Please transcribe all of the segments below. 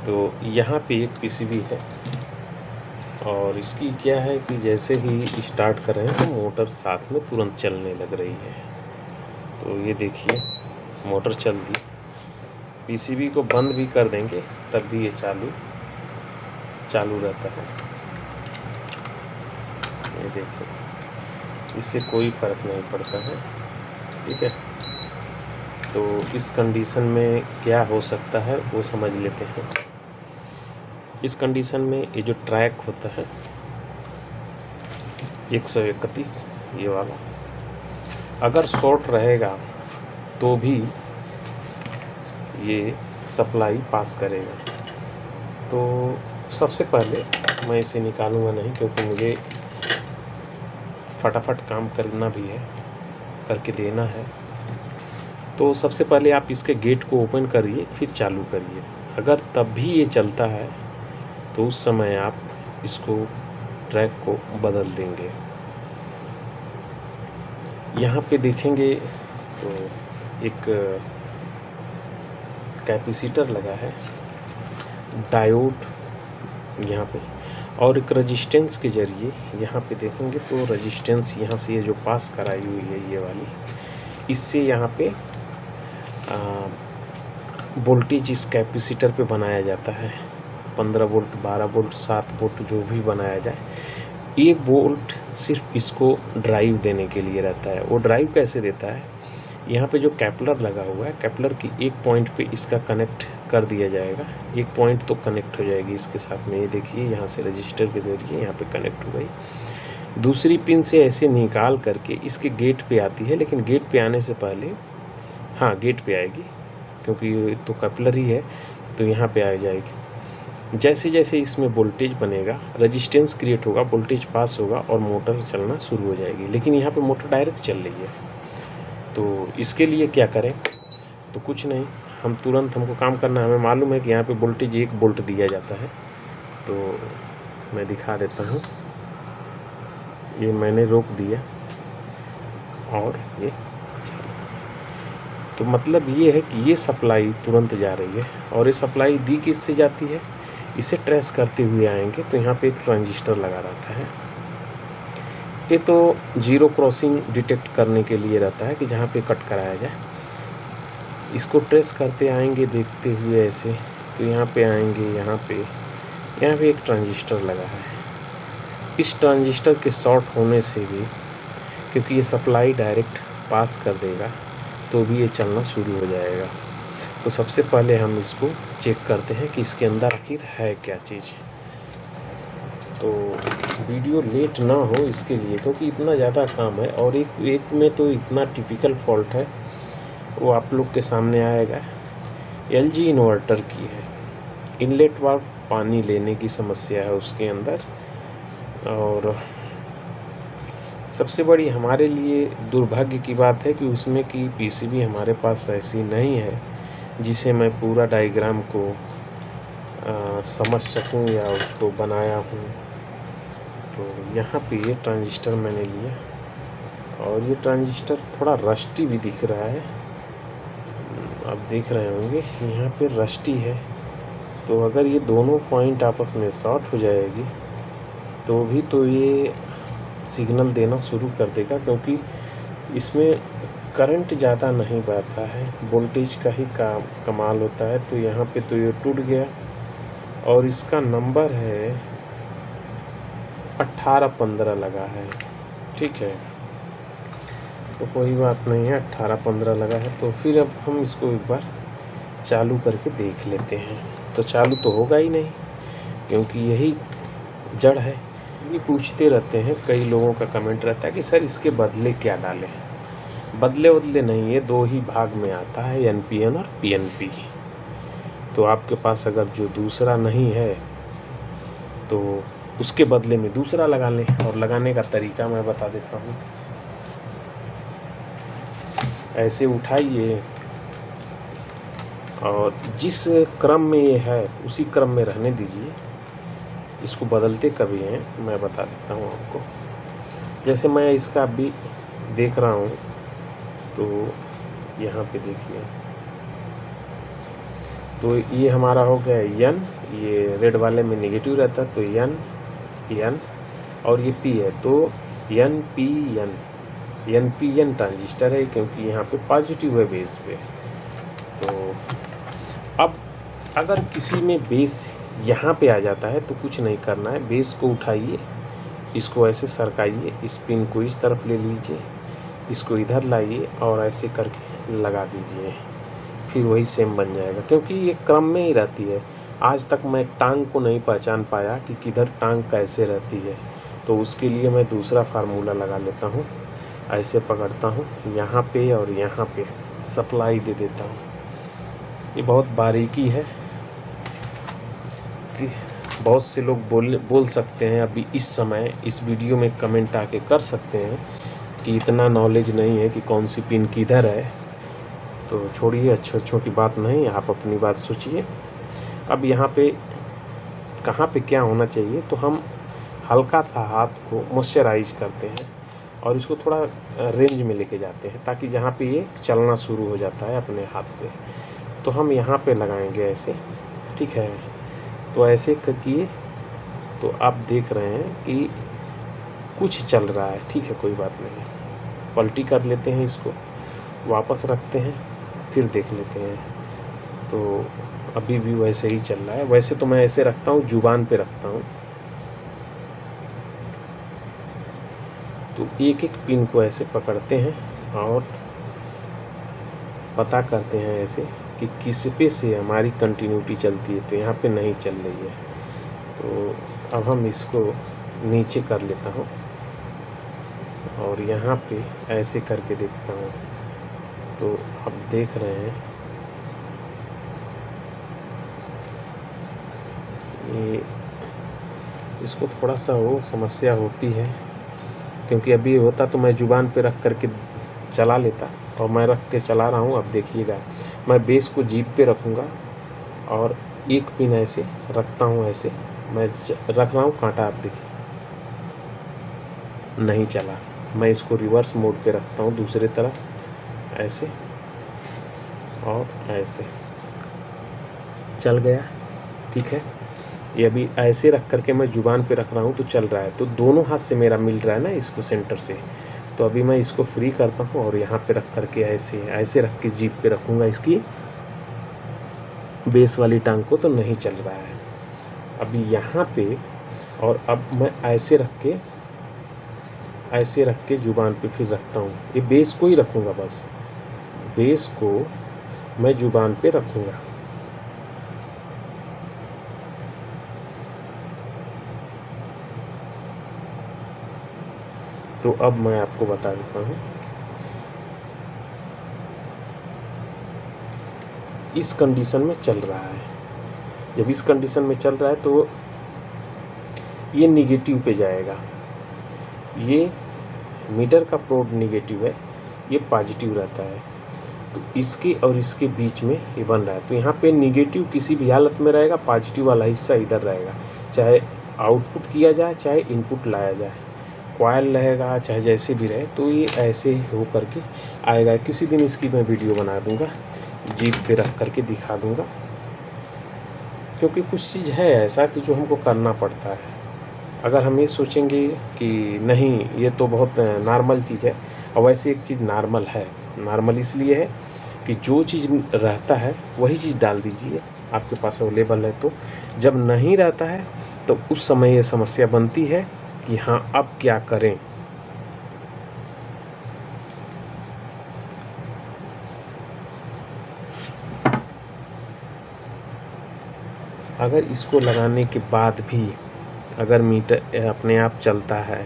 तो यहाँ पे एक पीसीबी है और इसकी क्या है कि जैसे ही स्टार्ट करें तो मोटर साथ में तुरंत चलने लग रही है। तो ये देखिए मोटर चल दी। पीसीबी को बंद भी कर देंगे तब भी ये चालू रहता है। ये देखिए, इससे कोई फ़र्क नहीं पड़ता है। ठीक है, तो इस कंडीशन में क्या हो सकता है वो समझ लेते हैं। इस कंडीशन में ये जो ट्रैक होता है 131 ये वाला, अगर शॉर्ट रहेगा तो भी ये सप्लाई पास करेगा। तो सबसे पहले मैं इसे निकालूंगा नहीं, क्योंकि मुझे फटाफट काम करना भी है, करके देना है। तो सबसे पहले आप इसके गेट को ओपन करिए, फिर चालू करिए। अगर तब भी ये चलता है तो उस समय आप इसको ट्रैक को बदल देंगे। यहाँ पे देखेंगे तो एक कैपेसिटर लगा है, डायोड यहाँ पे, और एक रेजिस्टेंस के जरिए यहाँ पे देखेंगे तो रेजिस्टेंस यहाँ से ये जो पास कराई हुई है ये वाली, इससे यहाँ पे वोल्टेज इस कैपेसिटर पे बनाया जाता है। 15 वोल्ट, 12 वोल्ट, 7 वोल्ट जो भी बनाया जाए, ये वोल्ट सिर्फ इसको ड्राइव देने के लिए रहता है। वो ड्राइव कैसे देता है, यहाँ पे जो कैपलर लगा हुआ है, कैपलर की एक पॉइंट पे इसका कनेक्ट कर दिया जाएगा। एक पॉइंट तो कनेक्ट हो जाएगी इसके साथ में, ये देखिए यहाँ से रजिस्टर के जरिए यहाँ पे कनेक्ट हो गई। दूसरी पिन से ऐसे निकाल करके इसके गेट पे आती है, लेकिन गेट पे आने से पहले, हाँ गेट पे आएगी क्योंकि ये तो कैपलर ही है, तो यहाँ पे आ जाएगी। जैसे जैसे इसमें वोल्टेज बनेगा, रेजिस्टेंस क्रिएट होगा, वोल्टेज पास होगा और मोटर चलना शुरू हो जाएगी। लेकिन यहाँ पे मोटर डायरेक्ट चल रही है, तो इसके लिए क्या करें, तो कुछ नहीं, हम तुरंत, हमको काम करना है। हमें मालूम है कि यहाँ पे वोल्टेज 1 वोल्ट दिया जाता है, तो मैं दिखा देता हूँ। ये मैंने रोक दिया और ये, तो मतलब ये है कि ये सप्लाई तुरंत जा रही है। और ये सप्लाई दी किससे जाती है, इसे ट्रेस करते हुए आएंगे तो यहाँ पे एक ट्रांजिस्टर लगा रहता है। ये तो जीरो क्रॉसिंग डिटेक्ट करने के लिए रहता है कि जहाँ पे कट कराया जाए। इसको ट्रेस करते आएंगे देखते हुए ऐसे, तो यहाँ पे आएंगे, यहाँ पे एक ट्रांजिस्टर लगा है। इस ट्रांजिस्टर के शॉर्ट होने से भी, क्योंकि ये सप्लाई डायरेक्ट पास कर देगा, तो भी ये चलना शुरू हो जाएगा। तो सबसे पहले हम इसको चेक करते हैं कि इसके अंदर आखिर है क्या चीज़। तो वीडियो लेट ना हो इसके लिए, क्योंकि इतना ज़्यादा काम है और एक में तो इतना टिपिकल फॉल्ट है वो आप लोग के सामने आएगा। एलजी इन्वर्टर की है, इनलेट वाल्व पानी लेने की समस्या है उसके अंदर। और सबसे बड़ी हमारे लिए दुर्भाग्य की बात है कि उसमें की पीसीबी हमारे पास ऐसी नहीं है जिसे मैं पूरा डायग्राम को समझ सकूं या उसको बनाया हूं। तो यहाँ पे ये ट्रांजिस्टर मैंने लिया और ये ट्रांजिस्टर थोड़ा रस्टी भी दिख रहा है, आप देख रहे होंगे यहाँ पे रस्टी है। तो अगर ये दोनों पॉइंट आपस में शॉर्ट हो जाएगी तो भी तो ये सिग्नल देना शुरू कर देगा, क्योंकि इसमें करंट ज़्यादा नहीं बहता है, वोल्टेज का ही कमाल होता है। तो यहाँ पे तो ये टूट गया और इसका नंबर है 1815 लगा है। ठीक है, तो कोई बात नहीं है, 1815 लगा है। तो फिर अब हम इसको एक बार चालू करके देख लेते हैं। तो चालू तो होगा ही नहीं, क्योंकि यही जड़ है। ये पूछते रहते हैं, कई लोगों का कमेंट रहता है कि सर इसके बदले क्या डालें। बदले नहीं, ये दो ही भाग में आता है, एनपीएन और पीएनपी। तो आपके पास अगर जो दूसरा नहीं है तो उसके बदले में दूसरा लगा लें। और लगाने का तरीका मैं बता देता हूँ। ऐसे उठाइए और जिस क्रम में ये है उसी क्रम में रहने दीजिए, इसको बदलते कभी हैं मैं बता देता हूँ आपको। जैसे मैं इसका अभी देख रहा हूँ, तो यहाँ पे देखिए, तो ये हमारा हो गया N, ये रेड वाले में नेगेटिव रहता है तो N और ये P है तो NPN ट्रांजिस्टर है, क्योंकि यहाँ पे पॉजिटिव है बेस पे। तो अब अगर किसी में बेस यहाँ पे आ जाता है तो कुछ नहीं करना है, बेस को उठाइए, इसको ऐसे सरकाइए, इस पिन को इस तरफ ले लीजिए, इसको इधर लाइए और ऐसे करके लगा दीजिए, फिर वही सेम बन जाएगा, क्योंकि ये क्रम में ही रहती है। आज तक मैं टांग को नहीं पहचान पाया कि किधर टांग कैसे रहती है, तो उसके लिए मैं दूसरा फार्मूला लगा लेता हूँ। ऐसे पकड़ता हूँ यहाँ पे और यहाँ पे सप्लाई दे देता हूँ। ये बहुत बारीकी है, बहुत से लोग बोल सकते हैं अभी इस समय इस वीडियो में कमेंट आके कर सकते हैं कि इतना नॉलेज नहीं है कि कौन सी पिन किधर है। तो छोड़िए, अच्छों की बात नहीं, आप अपनी बात सोचिए। अब यहाँ पे कहाँ पे क्या होना चाहिए, तो हम हल्का सा हाथ को मॉइस्चराइज करते हैं और इसको थोड़ा रेंज में लेके जाते हैं, ताकि जहाँ पे ये चलना शुरू हो जाता है अपने हाथ से, तो हम यहाँ पे लगाएंगे ऐसे, ठीक है। तो ऐसे किए तो आप देख रहे हैं कि कुछ चल रहा है, ठीक है, कोई बात नहीं। पलटी कर लेते हैं, इसको वापस रखते हैं, फिर देख लेते हैं। तो अभी भी वैसे ही चल रहा है। वैसे तो मैं ऐसे रखता हूँ, जुबान पे रखता हूँ। तो एक एक पिन को ऐसे पकड़ते हैं और पता करते हैं ऐसे कि किस पे से हमारी कंटिन्यूटी चलती है। तो यहाँ पे नहीं चल रही है, तो अब हम इसको नीचे कर लेता हूँ और यहाँ पे ऐसे करके देखता हूँ। तो आप देख रहे हैं ये, इसको थोड़ा सा वो समस्या होती है, क्योंकि अभी होता तो मैं जुबान पे रख करके चला लेता, और मैं रख के चला रहा हूँ। अब देखिएगा, मैं बेस को जीप पे रखूँगा और एक पिन ऐसे रखता हूँ, ऐसे मैं रख रहा हूँ, कांटा आप देखिए नहीं चला। मैं इसको रिवर्स मोड पे रखता हूँ, दूसरे तरफ ऐसे और ऐसे चल गया, ठीक है। ये अभी ऐसे रख करके मैं जुबान पे रख रहा हूँ तो चल रहा है, तो दोनों हाथ से मेरा मिल रहा है ना इसको सेंटर से। तो अभी मैं इसको फ्री करता हूँ और यहाँ पे रख करके ऐसे रख के जीप पे रखूँगा इसकी बेस वाली टांग को, तो नहीं चल रहा है अभी यहाँ पे। और अब मैं ऐसे रख के जुबान पे फिर रखता हूँ, ये बेस को ही रखूँगा, बस बेस को मैं जुबान पे रखूँगा। तो अब मैं आपको बता देता हूँ, इस कंडीशन में चल रहा है। जब इस कंडीशन में चल रहा है तो ये निगेटिव पे जाएगा। ये मीटर का प्रोब निगेटिव है, ये पॉजिटिव रहता है, तो इसके और इसके बीच में ये बन रहा है। तो यहाँ पे निगेटिव किसी भी हालत में रहेगा, पॉजिटिव वाला हिस्सा इधर रहेगा, चाहे आउटपुट किया जाए चाहे इनपुट लाया जाए, कॉइल रहेगा चाहे जैसे भी रहे। तो ये ऐसे हो करके आएगा। किसी दिन इसकी मैं वीडियो बना दूंगा, जीप पे रख करके दिखा दूंगा, क्योंकि कुछ चीज़ है ऐसा कि जो हमको करना पड़ता है। अगर हम ये सोचेंगे कि नहीं ये तो बहुत नॉर्मल चीज़ है, और वैसे एक चीज़ नॉर्मल है। नॉर्मल इसलिए है कि जो चीज़ रहता है वही चीज़ डाल दीजिए, आपके पास अवेलेबल है। तो जब नहीं रहता है तो उस समय ये समस्या बनती है कि हाँ अब क्या करें। अगर इसको लगाने के बाद भी अगर मीटर अपने आप चलता है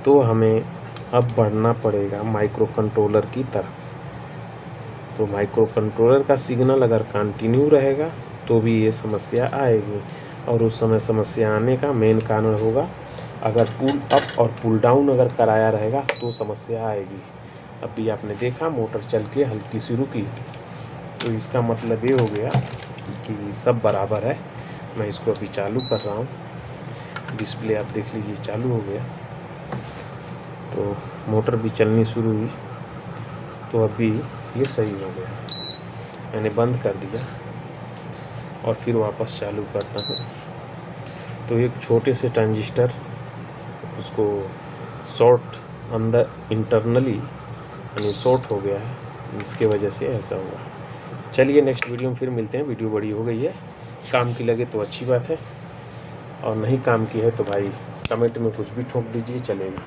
तो हमें अब बढ़ना पड़ेगा माइक्रो कंट्रोलर की तरफ। तो माइक्रो कंट्रोलर का सिग्नल अगर कंटिन्यू रहेगा तो भी ये समस्या आएगी, और उस समय समस्या आने का मेन कारण होगा अगर पुल अप और पुल डाउन अगर कराया रहेगा तो समस्या आएगी। अभी आपने देखा मोटर चल के हल्की सी रुकी, तो इसका मतलब ये हो गया कि सब बराबर है। मैं इसको अभी चालू कर रहा हूँ, डिस्प्ले आप देख लीजिए चालू हो गया, तो मोटर भी चलनी शुरू हुई। तो अभी ये सही हो गया, मैंने बंद कर दिया। और फिर वापस चालू करता हूँ तो एक छोटे से ट्रांजिस्टर उसको शॉर्ट अंदर इंटरनली यानी शॉर्ट हो गया है, जिसके वजह से ऐसा हुआ। चलिए नेक्स्ट वीडियो में फिर मिलते हैं। वीडियो बड़ी हो गई है, काम की लगे तो अच्छी बात है, और नहीं काम की है तो भाई कमेंट में कुछ भी ठोक दीजिए, चलेगा।